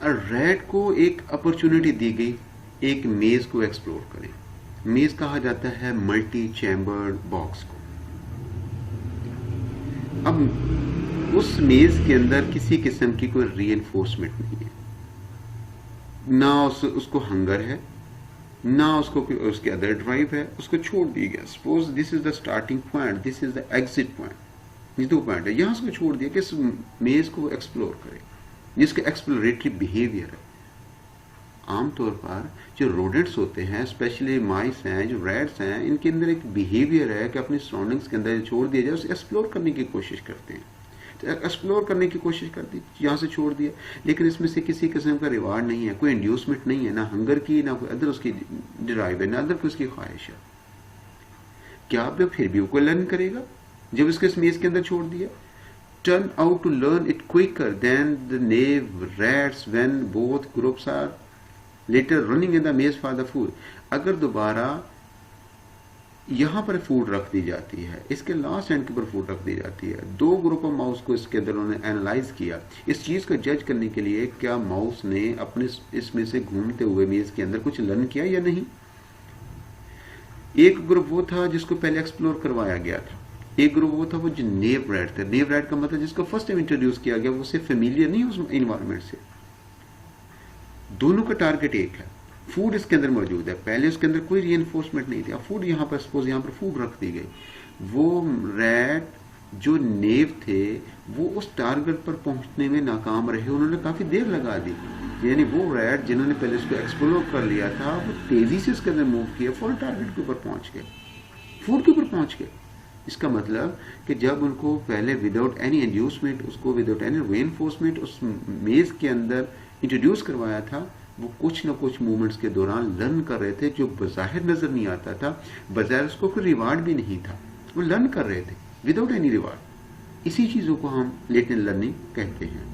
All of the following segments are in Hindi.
रैट को एक अपॉर्चुनिटी दी गई, एक मेज को एक्सप्लोर करें। मेज कहा जाता है मल्टी चैम्बर्ड बॉक्स को। अब उस मेज के अंदर किसी किस्म की कोई रीइंफोर्समेंट नहीं है, ना उसको हंगर है, ना उसको उसके अदर ड्राइव है, उसको छोड़ दिया गया। Suppose this is the starting point, this is the exit point, ये दो पॉइंट है, यहां उसको छोड़ दिया कि इस मेज को एक्सप्लोर करे, जिसका एक्सप्लोरेटरी बिहेवियर है। आमतौर पर जो रोडेंट्स होते हैं, स्पेशली माइस हैं, जो रैट्स हैं, इनके अंदर एक बिहेवियर है कि अपनी सराउंडिंग्स के अंदर छोड़ दिया जाए, उसे एक्सप्लोर करने की कोशिश करते हैं। तो एक्सप्लोर करने की कोशिश कर दी, यहाँ से छोड़ दिया, लेकिन इसमें से किसी किस्म का रिवार्ड नहीं है, कोई इंड्यूसमेंट नहीं है, ना हंगर की, ना कोई अदर उसकी डिराइव है, ना अदर कोई उसकी ख्वाहिश है। क्या अब फिर भी वो कोई लर्न करेगा जब उसके इस मेज के अंदर छोड़ दिया? Turn out to learn it quicker than the naive rats when both groups are later running in the maze for the food. अगर दोबारा यहां पर फूड रख दी जाती है, इसके लास्ट एंड के ऊपर फूड रख दी जाती है, दो ग्रुप ऑफ माउस को इसके अंदर उन्होंने एनालाइज किया इस चीज को जज करने के लिए, क्या माउस ने अपने इसमें से घूमते हुए मेज के अंदर कुछ लर्न किया या नहीं। एक ग्रुप वो था जिसको पहले एक्सप्लोर करवाया गया था, एक ग्रुप वो था वो जो नेव रैट थे। नेव रैट का मतलब जिसको फर्स्ट टाइम इंट्रोड्यूस किया गया, वो उससे फेमिलियर नहीं उस इन्वायरमेंट से। दोनों का टारगेट एक है, फूड इसके अंदर मौजूद है, पहले उसके अंदर कोई रीइंफोर्समेंट नहीं थी, अब फूड यहाँ पर सपोज यहाँ पर फूड रख दी गई, वो रैट जो नेव थे वो उस टारगेट पर पहुंचने में नाकाम रहे, उन्होंने काफी देर लगा दी। यानी वो रैट जिन्होंने पहले उसको एक्सप्लोर कर लिया था, वो तेजी से उसके अंदर मूव किया, फौरन टारगेट के ऊपर पहुंच गए, फूड के ऊपर पहुंच गए। इसका मतलब कि जब उनको पहले विदाउट एनी इंड्यूसमेंट, उसको विदाउट एनी रीइंफोर्समेंट उस मेज के अंदर इंट्रोड्यूस करवाया था, वो कुछ ना कुछ मूवमेंट्स के दौरान लर्न कर रहे थे, जो बज़ाहिर नजर नहीं आता था, बजाय उसको कोई रिवार्ड भी नहीं था, वो लर्न कर रहे थे विदाउट एनी रिवार्ड। इसी चीजों को हम लेटेंट लर्निंग कहते हैं।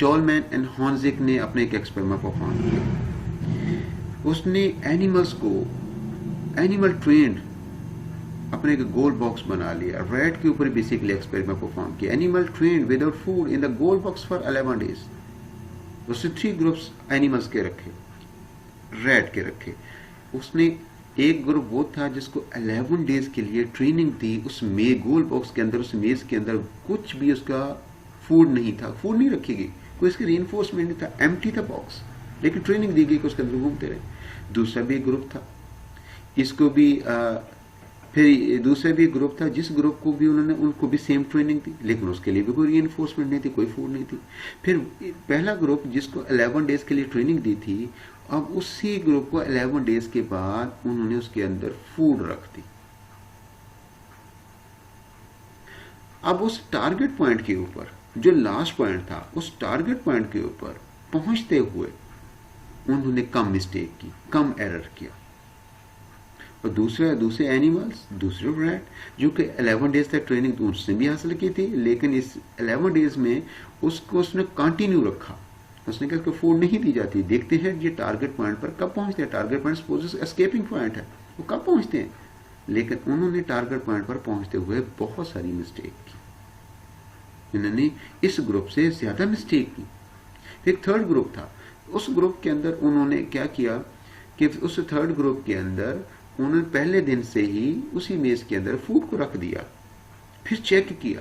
टॉलमैन एंड हॉर्नज़िक ने अपने एक एक्सपेरिमेंट परफॉर्म किया। उसने एनिमल्स को, एनिमल ट्रेंड अपने एक गोल बॉक्स बना लिया, रैट के ऊपर बेसिकली एक्सपेरिमेंट परफॉर्म किया। Animal trend without food in the goal box for 11 days. उसने 3 ग्रुप्स एनिमल्स के रखे, रैट के रखे। उसने एक ग्रुप वो था जिसको 11 डेज के लिए ट्रेनिंग दी, उस गोल बॉक्स के अंदर, उस मेज के अंदर कुछ भी उसका फूड नहीं था, फूड नहीं रखी गई, कोई इसकी रीइंफोर्समेंट नहीं था, एम्प्टी था बॉक्स, लेकिन ट्रेनिंग दी गई कि उसके अंदर घूमते रहे। दूसरा भी ग्रुप था, इसको भी फिर दूसरा भी ग्रुप था, जिस ग्रुप को भी उन्होंने, उनको भी सेम ट्रेनिंग दी, लेकिन उसके लिए भी कोई रीइंफोर्समेंट नहीं थी, कोई फूड नहीं थी। फिर पहला ग्रुप जिसको 11 डेज के लिए ट्रेनिंग दी थी, अब उसी ग्रुप को 11 डेज के बाद उन्होंने उसके अंदर फूड रख दी। अब उस टारगेट पॉइंट के ऊपर, जो लास्ट पॉइंट था, उस टारगेट पॉइंट के ऊपर पहुंचते हुए उन्होंने कम मिस्टेक की, कम एरर किया। और दूसरे एनिमल्स, दूसरे रैट जो कि 11 डेज तक ट्रेनिंग उसने भी हासिल की थी, लेकिन इस 11 डेज में उसको उसने कंटिन्यू रखा। उसने कहा कि फूड नहीं दी जाती, देखते हैं ये टारगेट पॉइंट पर कब पहुंचते हैं। Target point suppose escaping point है, वो कब पहुंचते हैं, लेकिन उन्होंने टारगेट पॉइंट पर पहुंचते हुए बहुत सारी मिस्टेक की। इन्होंने इस ग्रुप से ज्यादा मिस्टेक की। एक थर्ड ग्रुप था, उस ग्रुप के अंदर उन्होंने क्या किया कि उस थर्ड ग्रुप के अंदर उन्होंने पहले दिन से ही उसी मेज के अंदर फूड को रख दिया, फिर चेक किया।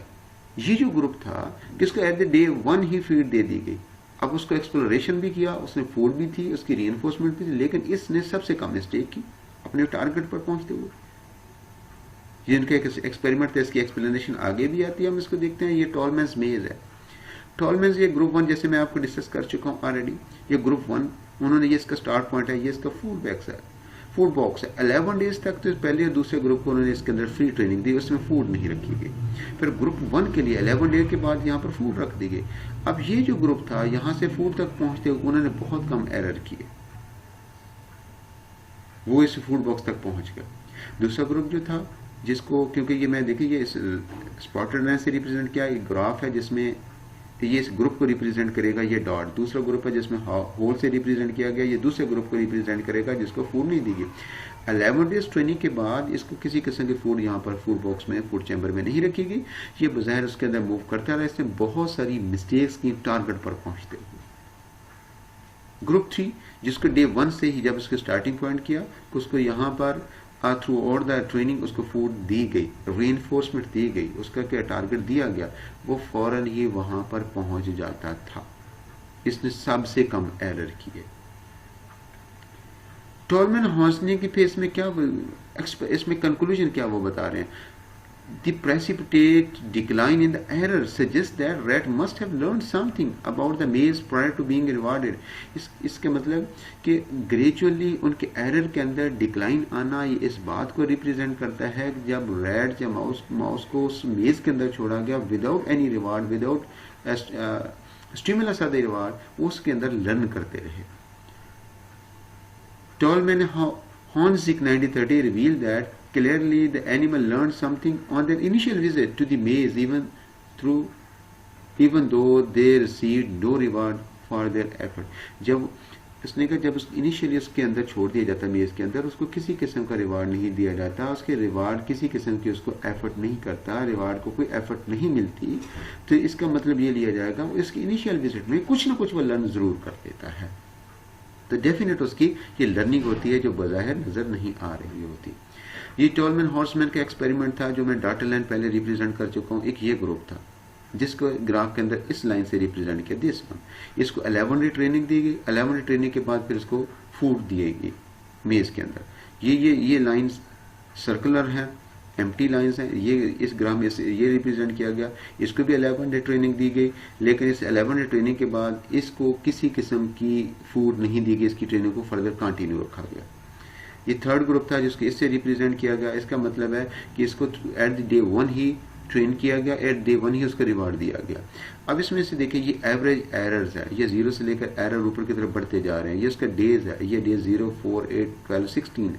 ये जो ग्रुप था किसको एट द डे 1 ही फीड दे दी गई। अब उसको एक्सप्लोरेशन भी किया, उसने फूड भी थी, उसकी रीइंफोर्समेंट भी थी, लेकिन इसने सबसे कम मिस्टेक की अपने टारगेट पर पहुंचते हुए। ये इनका एक एक्सपेरिमेंट था, इसकी एक्सप्लेनेशन आगे भी आती है, हम इसको देखते हैं। ये टॉलमैन्स मेज है। टॉलमैन्स ये ग्रुप 1 जैसे मैं आपको डिस्कस कर चुका हूं ऑलरेडी। ये ग्रुप 1 उन्होंने, ये इसका स्टार्ट पॉइंट है, ये इसका फूड बैक्स है, फूड बॉक्स है। 11 डेज तक तो पहले दूसरे ग्रुप को उन्होंने इसके अंदर फ्री ट्रेनिंग दी, उसमें फूड नहीं रखी गई। फिर ग्रुप 1 के लिए 11 डेज के बाद यहाँ पर फूड रख दी गई। अब ये जो ग्रुप था, यहाँ से फूड तक पहुंचते हुए उन्होंने बहुत कम एरर किए, वो इस फूड बॉक्स तक पहुंच गया। दूसरा ग्रुप जो था, जिसको, क्योंकि ये मैं देखिए ये स्पॉटेड लाइन से रिप्रेजेंट किया, एक ग्राफ है जिसमें ये इस ग्रुप को रिप्रेजेंट करेगा, ये डॉट। दूसरा ग्रुप है जिसमें होल से रिप्रेजेंट किया गया, ये दूसरे ग्रुप को रिप्रेजेंट करेगा जिसको फूड नहीं दी गई। 11 डेज ट्रेनिंग के बाद इसको किसी किस्म की फूड यहाँ पर फूड बॉक्स में, फूड चैम्बर में नहीं रखी गई। ये बज़ाहिर उसके अंदर मूव करता रहा, इसने बहुत सारी मिस्टेक्स की टारगेट पर पहुंचते हुए। ग्रुप 3 जिसको डे 1 से ही जब उसके स्टार्टिंग पॉइंट किया, उसको यहाँ पर थ्रू आउट द ट्रेनिंग उसको फूड दी गई, रीइंफोर्समेंट दी गई, उसका क्या टारगेट दिया गया, वो फौरन ही वहां पर पहुंच जाता था। इसने सबसे कम एरर किए। टॉलमैन हॉर्सने की फेस में क्या, इसमें कंक्लूजन क्या वो बता रहे हैं, The precipitate decline in the error suggests that rat must have learned something about the maze prior to being rewarded. इसके मतलब कि ग्रेजुअली उनके एरर के अंदर डिक्लाइन आना ये इस बात को रिप्रेजेंट करता है कि जब रैट या माउस को उस मेज के अंदर छोड़ा गया without any reward, without stimulus of the reward, उसके अंदर लर्न करते रहे। Tall man Hornzik 1930 revealed that clearly the animal learned something on their initial visit to the maze, even though they received no reward for their effort. जब उसने कहा जब इनिशियली उसके अंदर छोड़ दिया जाता मेज के अंदर, उसको किसी किस्म का रिवार्ड नहीं दिया जाता, उसके रिवार्ड किसी किस्म की उसको एफर्ट नहीं करता, रिवार्ड को कोई एफर्ट नहीं मिलती, तो इसका मतलब ये लिया जाएगा इसकी इनिशियल विजिट में कुछ ना कुछ वो लर्न जरूर कर देता है। तो डेफिनेट उसकी ये लर्निंग होती है जो बज़ाहिर नजर नहीं आ रही होती। ये टॉलमैन हॉर्समैन का एक्सपेरिमेंट था जो मैं डाटा लाइन पहले रिप्रेजेंट कर चुका हूँ। एक ये ग्रुप था जिसको ग्राफ के अंदर इस लाइन से रिप्रेजेंट किया दिस वन। इसको 11 डे ट्रेनिंग दी गई, 11 डे ट्रेनिंग के बाद फिर इसको फूड दी गई मेज के अंदर। ये लाइन्स सर्कुलर है, एम्प्टी लाइंस हैं, ये इस ग्राफ में ये रिप्रेजेंट किया गया। इसको भी 11 डे ट्रेनिंग दी गई, लेकिन इस 11 डे ट्रेनिंग के बाद इसको किसी किस्म की फूड नहीं दी गई, इसकी ट्रेनिंग को फर्दर कंटिन्यू रखा गया। ये थर्ड ग्रुप था जिसको इससे रिप्रेजेंट किया गया। इसका मतलब है कि इसको eight the day 1 he train किया गया, एट डे 1 ही उसका रिवार्ड दिया गया। अब इसमें से देखिए ये एवरेज एरर्स है, ये 0 से लेकर एरर ऊपर की तरफ बढ़ते जा रहे हैं। ये उसका डेज है, ये डे 0, 4, 8, 12, 16।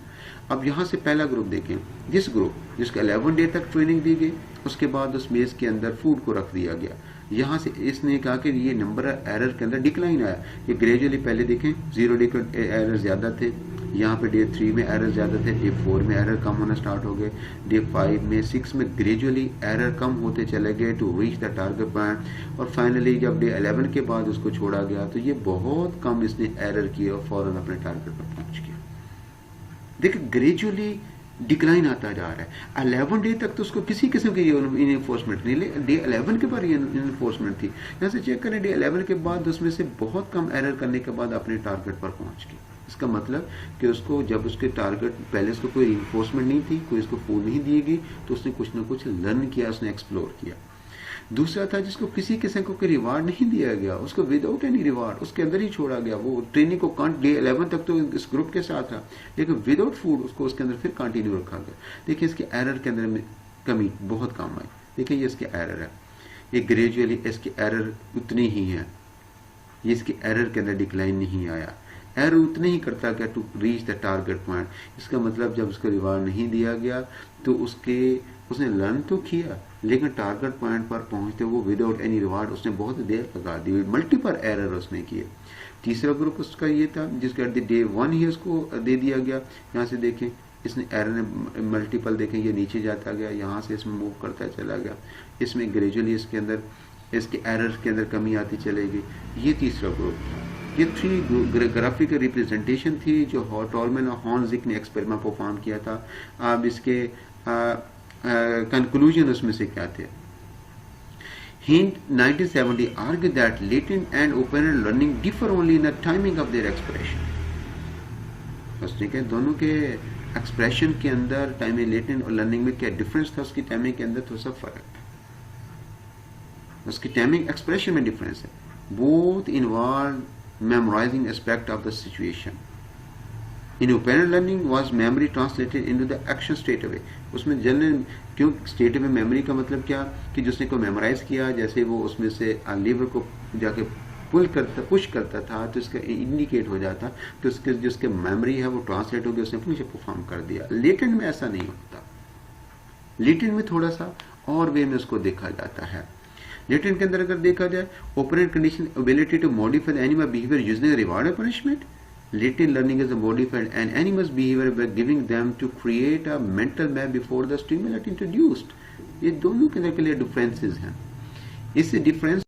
अब यहाँ से पहला ग्रुप देखें, जिस ग्रुप जिसको 11 डे तक ट्रेनिंग दी गई, उसके बाद उस मेज के अंदर फूड को रख दिया गया। यहाँ से इसने कहा कि ये नंबर एरर के अंदर डिक्लाइन आया। ये ग्रेजुअली पहले देखें 0 डे के एरर ज्यादा थे, यहाँ पे डे 3 में एरर ज्यादा थे, डे 4 में एरर कम होना स्टार्ट हो गए, डे 5 में 6 में ग्रेजुअली एरर कम होते चले गए to reach the target point. और फाइनली जब डे 11 के बाद उसको छोड़ा गया तो ये बहुत कम इसने एरर किया और फौरन अपने टारगेट पर पहुंच गया। देखिए ग्रेजुअली डिक्लाइन आता जा रहा है। 11 डे तक तो उसको किसी किस्म की इनफोर्समेंट नहीं, डे 11 के बाद इनफोर्समेंट थी। यहाँ से चेक करें, डे 11 के बाद उसमें से बहुत कम एरर करने के बाद अपने टारगेट पर पहुंच गई। इसका मतलब कि उसको जब उसके टारगेट पहले उसको कोई इन्फोर्समेंट नहीं थी, कोई उसको फूड नहीं दी गई, तो उसने कुछ ना कुछ लर्न किया, उसने एक्सप्लोर किया। दूसरा था जिसको किसी किस्म को कोई रिवार्ड नहीं दिया गया, उसको विदाउट एनी रिवार्ड उसके अंदर ही छोड़ा गया। वो ट्रेनिंग को डे 11 तक तो इस ग्रुप के साथ रहा, लेकिन विदाउट फूड उसको उसके अंदर फिर कंटिन्यू रखा गया। देखिए इसके एरर के अंदर में कमी बहुत कम आई। देखिए ये इसके एरर है, ये ग्रेजुअली इसके एरर उतनी ही है, ये इसके एरर के अंदर डिक्लाइन नहीं आया। एरर उतने ही करता गया to reach the target point. इसका मतलब जब उसको रिवार्ड नहीं दिया गया तो उसने लर्न तो किया, लेकिन टारगेट पॉइंट पर पहुंचते वो विदाउट एनी रिवार्ड उसने बहुत देर लगा दी, मल्टीपल एरर उसने किए। तीसरा ग्रुप उसका ये था जिसका डे 1 ही उसको दे दिया गया। यहाँ से देखें इसने एरर मल्टीपल देखें, ये नीचे जाता गया, यहाँ से इसमें मूव करता चला गया। इसमें ग्रेजुअली इसके अंदर इसके एरर के अंदर कमी आती चलेगी। ये तीसरा ग्रुप था। ये 3 ग्राफिक रिप्रेजेंटेशन थी जो टॉलमैन और हॉर्नजिक ने एक्सपेरिमेंट परफॉर्म किया था। अब इसके कंक्लूजन उसमें से क्या थे। Hind 1970 argued that latent and open-ended learning differ only in the timing of their expression. उसने कहा दोनों के एक्सप्रेशन के अंदर टाइमिंग, लेटेंट और लर्निंग में क्या डिफरेंस था, उसकी टाइमिंग के अंदर थोड़ा सा फर्क था, उसकी टाइमिंग एक्सप्रेशन में डिफरेंस है। Both involve memorizing aspect of the situation. In open learning was memory translated into the action straight away. उसमें जनरल क्यों स्टेट में मेमोरी का मतलब क्या कि जिसने को मेमोराइज किया, जैसे वो उसमें से लीवर को जाके पुश करता था तो इसका इंडिकेट हो जाता, तो उसके जिसके मेमोरी है वो ट्रांसलेट हो गया, उसने अपने से परफॉर्म कर दिया। लेटेंट में ऐसा नहीं होता, लेटेंट में थोड़ा सा और वे में उसको देखा जाता है। लेटेंट के अंदर अगर देखा जाए, operant condition ability to modify the animal behaviour using reward और punishment. Latent learning is modified an animal's behavior by giving them to create a mental map before the stimulus introduced. ये दोनों के अंदर के लिए डिफरेंसेस हैं। इससे डिफरेंस